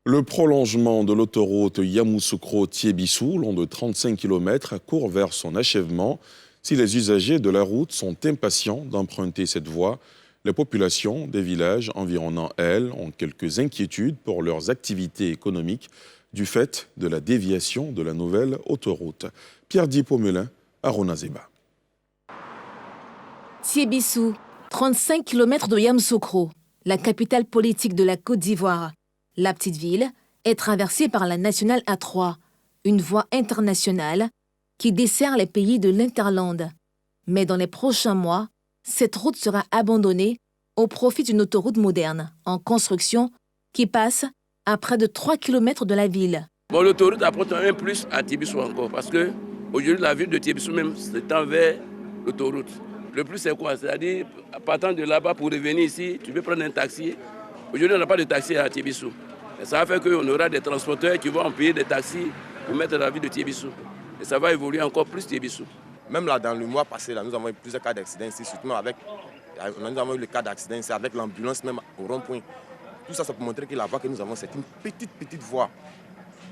Le prolongement de l'autoroute Yamoussoukro-Thiébissou, long de 35 km, court vers son achèvement. Si les usagers de la route sont impatients d'emprunter cette voie, les populations des villages environnants, elles, ont quelques inquiétudes pour leurs activités économiques du fait de la déviation de la nouvelle autoroute. Pierre-Di Pomelin, Aronazeba. Thiébissou, 35 km de Yamoussoukro, la capitale politique de la Côte d'Ivoire. La petite ville est traversée par la nationale A3, une voie internationale qui dessert les pays de l'Interland. Mais dans les prochains mois, cette route sera abandonnée au profit d'une autoroute moderne en construction qui passe à près de 3 km de la ville. Bon, l'autoroute apporte un plus à Thiébissou encore parce que aujourd'hui la ville de Thiébissou même s'étend vers l'autoroute. Le plus c'est quoi? C'est-à-dire, partant de là-bas pour revenir ici, tu peux prendre un taxi. Aujourd'hui, on n'a pas de taxi à Thiébissou. Et ça va faire qu'on aura des transporteurs qui vont payer des taxis pour mettre la ville de Thiébissou. Et ça va évoluer encore plus Thiébissou. Même là, dans le mois passé, là, nous avons eu plusieurs cas d'accidents ici, surtout avec, nous avons eu le cas d'accident ici avec l'ambulance même au rond-point. Tout ça, c'est pour montrer que la voie que nous avons, c'est une petite voie.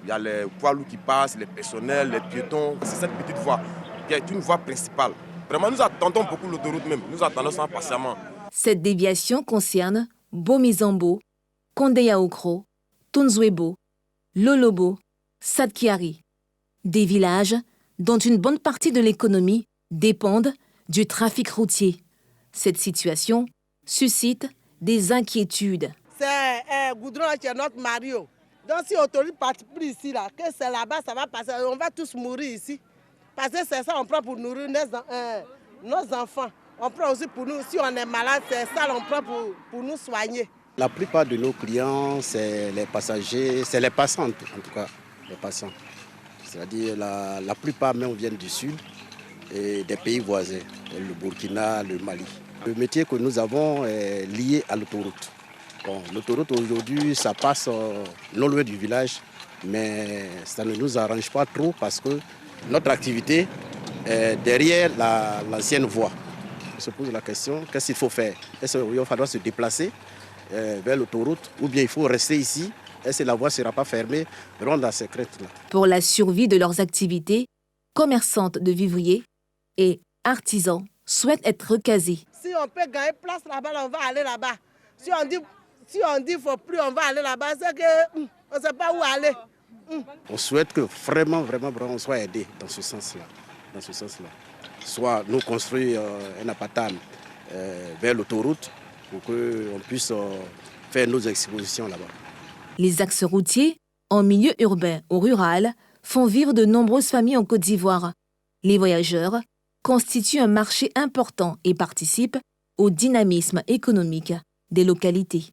Il y a les poids lourds qui passent, les personnels, les piétons. C'est cette petite voie qui est une voie principale. Vraiment, nous attendons beaucoup l'autoroute même. Nous attendons ça patiemment. Cette déviation concerne Bomizambo, Kondeyaokro, Tonzwebo, Lolobo, Sadkiari. Des villages dont une bonne partie de l'économie dépendent du trafic routier. Cette situation suscite des inquiétudes. C'est goudron qui est notre Mario. Donc si l'autorité ne part plus ici, là, que c'est là-bas, ça va passer. On va tous mourir ici. Parce que c'est ça on prend pour nourrir nos enfants. On prend aussi pour nous, si on est malade, c'est ça on prend pour nous soigner. La plupart de nos clients, c'est les passagers, c'est les passants en tout cas, les passants. C'est-à-dire la plupart même viennent du sud et des pays voisins, le Burkina, le Mali. Le métier que nous avons est lié à l'autoroute. Bon, l'autoroute aujourd'hui, ça passe non loin du village, mais ça ne nous arrange pas trop parce que notre activité est derrière l'ancienne voie. On se pose la question, qu'est-ce qu'il faut faire? Est-ce qu'il va falloir se déplacer vers l'autoroute ou bien il faut rester ici? Est-ce que la voie ne sera pas fermée? Vraiment dans ces craintes-là. Pour la survie de leurs activités, commerçantes de vivriers et artisans souhaitent être recasés. Si on peut gagner place là-bas, on va aller là-bas. Si on dit qu'il ne faut plus, on va aller là-bas, c'est qu'on ne sait pas où aller. On souhaite que vraiment, on soit aidé dans ce sens-là. Soit nous construire un appartement vers l'autoroute pour qu'on puisse faire nos expositions là-bas. Les axes routiers, en milieu urbain ou rural, font vivre de nombreuses familles en Côte d'Ivoire. Les voyageurs constituent un marché important et participent au dynamisme économique des localités.